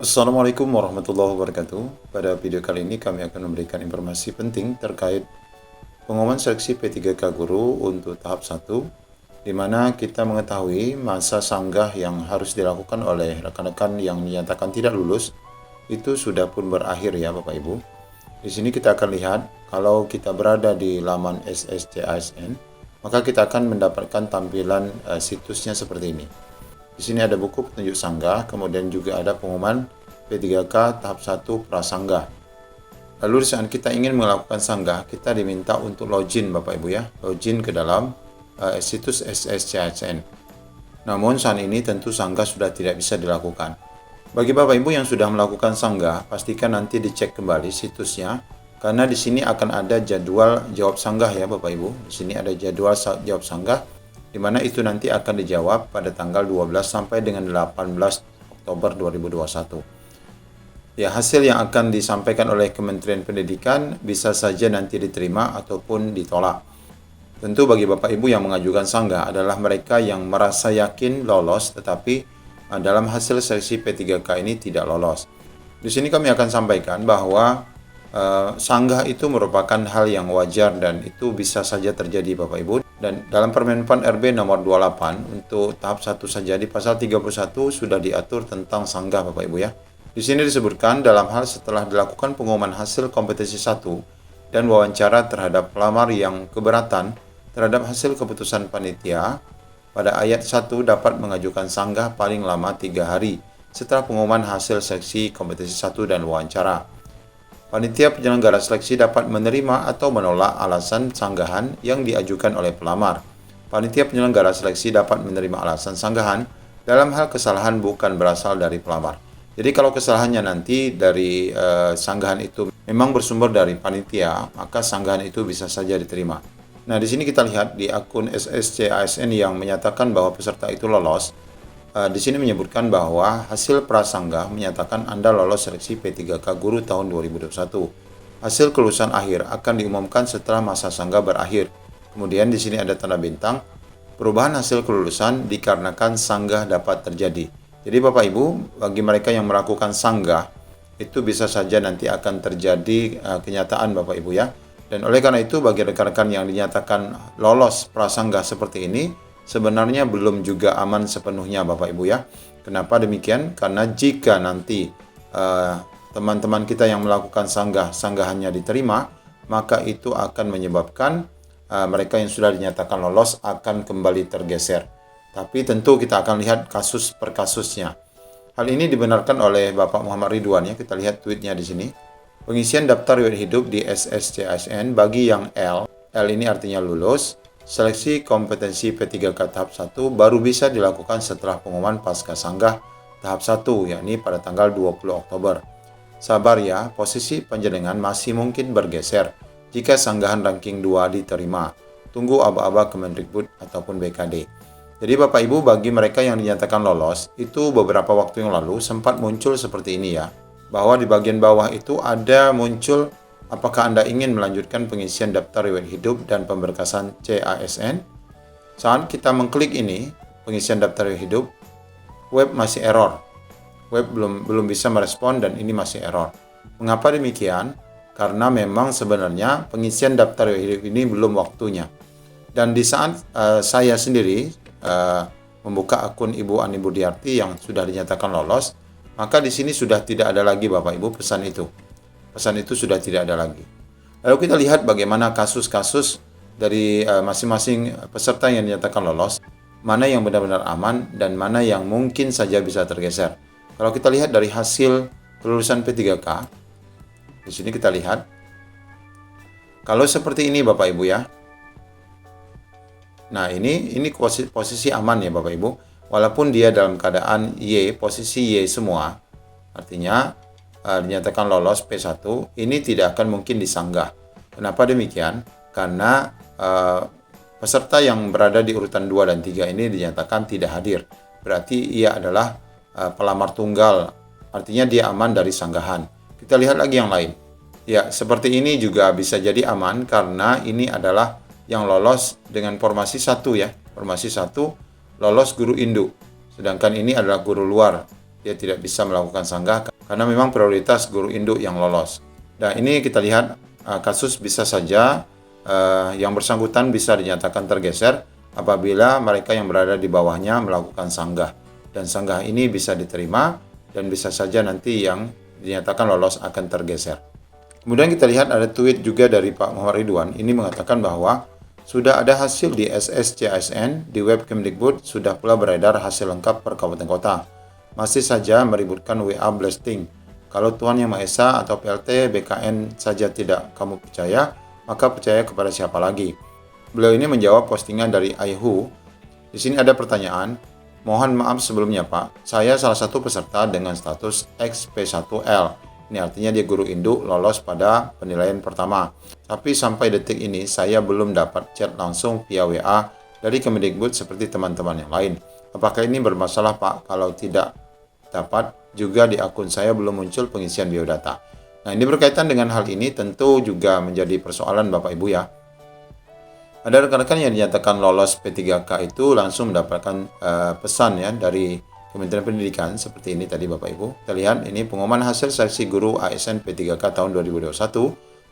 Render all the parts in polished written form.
Assalamualaikum warahmatullahi wabarakatuh. Pada video kali ini kami akan memberikan informasi penting terkait pengumuman seleksi P3K Guru untuk tahap 1, di mana kita mengetahui masa sanggah yang harus dilakukan oleh rekan-rekan yang dinyatakan tidak lulus itu sudah pun berakhir ya Bapak Ibu. Di sini kita akan lihat kalau kita berada di laman SSCASN, maka kita akan mendapatkan tampilan situsnya seperti ini. Di sini ada buku petunjuk sanggah, kemudian juga ada pengumuman P3K tahap 1 prasanggah. Lalu saat kita ingin melakukan sanggah, kita diminta untuk login Bapak Ibu ya, login ke dalam situs SSCASN. Namun saat ini tentu sanggah sudah tidak bisa dilakukan. Bagi Bapak Ibu yang sudah melakukan sanggah, pastikan nanti dicek kembali situsnya, karena di sini akan ada jadwal jawab sanggah ya Bapak Ibu. Di sini ada jadwal jawab sanggah, di mana itu nanti akan dijawab pada tanggal 12 sampai dengan 18 Oktober 2021. Ya, hasil yang akan disampaikan oleh Kementerian Pendidikan bisa saja nanti diterima ataupun ditolak. Tentu bagi Bapak Ibu yang mengajukan sanggah adalah mereka yang merasa yakin lolos, tetapi dalam hasil seleksi P3K ini tidak lolos. Di sini kami akan sampaikan bahwa sanggah itu merupakan hal yang wajar dan itu bisa saja terjadi Bapak Ibu. Dan dalam Permenpan RB nomor 28 untuk tahap 1 saja di pasal 31 sudah diatur tentang sanggah Bapak Ibu ya. Di sini disebutkan dalam hal setelah dilakukan pengumuman hasil kompetisi 1 dan wawancara terhadap pelamar yang keberatan terhadap hasil keputusan panitia, pada ayat 1 dapat mengajukan sanggah paling lama 3 hari setelah pengumuman hasil seleksi kompetisi 1 dan wawancara. Panitia penyelenggara seleksi dapat menerima atau menolak alasan sanggahan yang diajukan oleh pelamar. Panitia penyelenggara seleksi dapat menerima alasan sanggahan dalam hal kesalahan bukan berasal dari pelamar. Jadi kalau kesalahannya nanti dari sanggahan itu memang bersumber dari panitia, maka sanggahan itu bisa saja diterima. Nah, di sini kita lihat di akun SSCASN yang menyatakan bahwa peserta itu lolos. Di sini menyebutkan bahwa hasil prasanggah menyatakan Anda lolos seleksi P3K Guru tahun 2021. Hasil kelulusan akhir akan diumumkan setelah masa sanggah berakhir. Kemudian di sini ada tanda bintang. Perubahan hasil kelulusan dikarenakan sanggah dapat terjadi. Jadi Bapak Ibu, bagi mereka yang melakukan sanggah, itu bisa saja nanti akan terjadi kenyataan Bapak Ibu ya. Dan oleh karena itu bagi rekan-rekan yang dinyatakan lolos prasanggah seperti ini, sebenarnya belum juga aman sepenuhnya Bapak Ibu ya. Kenapa demikian? Karena jika nanti teman-teman kita yang melakukan sanggahannya diterima, maka itu akan menyebabkan mereka yang sudah dinyatakan lolos akan kembali tergeser. Tapi tentu kita akan lihat kasus per kasusnya. Hal ini dibenarkan oleh Bapak Muhammad Ridwan ya. Kita lihat tweetnya di sini. Pengisian daftar riwayat hidup di SSCASN bagi yang L ini artinya lulus. Seleksi kompetensi P3K tahap 1 baru bisa dilakukan setelah pengumuman pasca sanggah tahap 1, yakni pada tanggal 20 Oktober. Sabar ya, posisi panjenengan masih mungkin bergeser jika sanggahan ranking 2 diterima. Tunggu aba-aba Kemendikbud ataupun BKD. Jadi Bapak Ibu, bagi mereka yang dinyatakan lolos, itu beberapa waktu yang lalu sempat muncul seperti ini ya, bahwa di bagian bawah itu ada muncul apakah Anda ingin melanjutkan pengisian daftar riwayat hidup dan pemberkasan CASN? Saat kita mengklik ini, pengisian daftar riwayat hidup, web masih error. Web belum bisa merespon dan ini masih error. Mengapa demikian? Karena memang sebenarnya pengisian daftar riwayat hidup ini belum waktunya. Dan di saat saya sendiri membuka akun Ibu Ani Budiarti yang sudah dinyatakan lolos, maka di sini sudah tidak ada lagi Bapak Ibu pesan itu. Pesan itu sudah tidak ada lagi. Lalu kita lihat bagaimana kasus-kasus dari masing-masing peserta yang dinyatakan lolos, mana yang benar-benar aman dan mana yang mungkin saja bisa tergeser. Kalau kita lihat dari hasil kelulusan P3K, di sini kita lihat, kalau seperti ini Bapak Ibu ya. Nah ini posisi aman ya Bapak Ibu. Walaupun dia dalam keadaan Y, posisi Y semua, artinya dinyatakan lolos P1, ini tidak akan mungkin disanggah. Kenapa demikian? Karena peserta yang berada di urutan 2 dan 3 ini dinyatakan tidak hadir. Berarti ia adalah pelamar tunggal, artinya dia aman dari sanggahan. Kita lihat lagi yang lain. Ya, seperti ini juga bisa jadi aman karena ini adalah yang lolos dengan formasi 1 ya. Formasi 1 lolos guru induk. Sedangkan ini adalah guru luar. Dia tidak bisa melakukan sanggah karena memang prioritas guru induk yang lolos. Dan ini kita lihat kasus bisa saja yang bersangkutan bisa dinyatakan tergeser apabila mereka yang berada di bawahnya melakukan sanggah. Dan sanggah ini bisa diterima dan bisa saja nanti yang dinyatakan lolos akan tergeser. Kemudian kita lihat ada tweet juga dari Pak Muhammad Ridwan. Ini mengatakan bahwa sudah ada hasil di SSCASN, di web Kemdikbud sudah pula beredar hasil lengkap per kabupaten kota. Masih saja meributkan WA blasting. Kalau Tuhan Yang Maha Esa atau PLT BKN saja tidak kamu percaya, maka percaya kepada siapa lagi? Beliau ini menjawab postingan dari Aihu. Di sini ada pertanyaan. Mohon maaf sebelumnya Pak, saya salah satu peserta dengan status XP1L. Ini artinya dia guru induk lolos pada penilaian pertama. Tapi sampai detik ini saya belum dapat chat langsung via WA dari Kemdikbud seperti teman-teman yang lain. Apakah ini bermasalah Pak? Kalau tidak dapat, juga di akun saya belum muncul pengisian biodata. Nah, ini berkaitan dengan hal ini tentu juga menjadi persoalan Bapak Ibu ya. Ada rekan-rekan yang dinyatakan lolos P3K itu langsung mendapatkan pesan ya dari Kementerian Pendidikan seperti ini tadi Bapak Ibu. Kita lihat ini pengumuman hasil seleksi guru ASN P3K tahun 2021.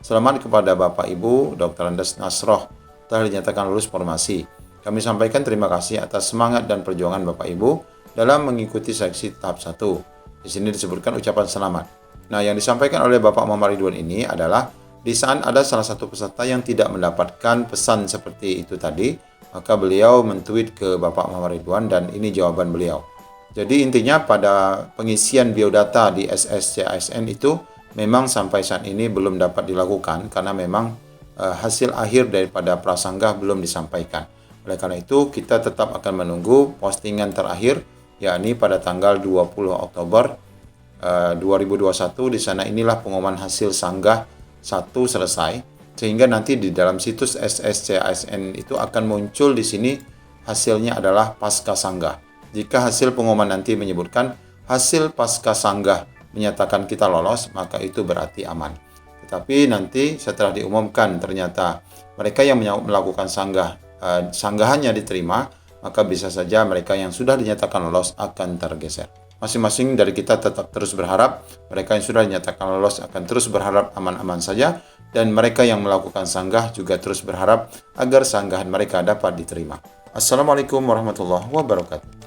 Selamat kepada Bapak Ibu Dr. Andes Nasroh telah dinyatakan lulus formasi. Kami sampaikan terima kasih atas semangat dan perjuangan Bapak Ibu dalam mengikuti seleksi tahap 1. Di sini disebutkan ucapan selamat. Nah, yang disampaikan oleh Bapak Muhammad Ridwan ini adalah di saat ada salah satu peserta yang tidak mendapatkan pesan seperti itu tadi, maka beliau men-tweet ke Bapak Muhammad Ridwan dan ini jawaban beliau. Jadi intinya pada pengisian biodata di SSCASN itu memang sampai saat ini belum dapat dilakukan karena memang hasil akhir daripada prasanggah belum disampaikan. Oleh karena itu kita tetap akan menunggu postingan terakhir yakni pada tanggal 20 Oktober 2021. Di sana inilah pengumuman hasil sanggah 1 selesai sehingga nanti di dalam situs SSCASN itu akan muncul di sini hasilnya adalah pasca sanggah. Jika hasil pengumuman nanti menyebutkan hasil pasca sanggah menyatakan kita lolos, maka itu berarti aman. Tetapi nanti setelah diumumkan ternyata mereka yang melakukan sanggahannya diterima, maka bisa saja mereka yang sudah dinyatakan lolos akan tergeser. Masing-masing dari kita tetap terus berharap, mereka yang sudah dinyatakan lolos akan terus berharap aman-aman saja, dan mereka yang melakukan sanggah juga terus berharap agar sanggahan mereka dapat diterima. Assalamualaikum warahmatullahi wabarakatuh.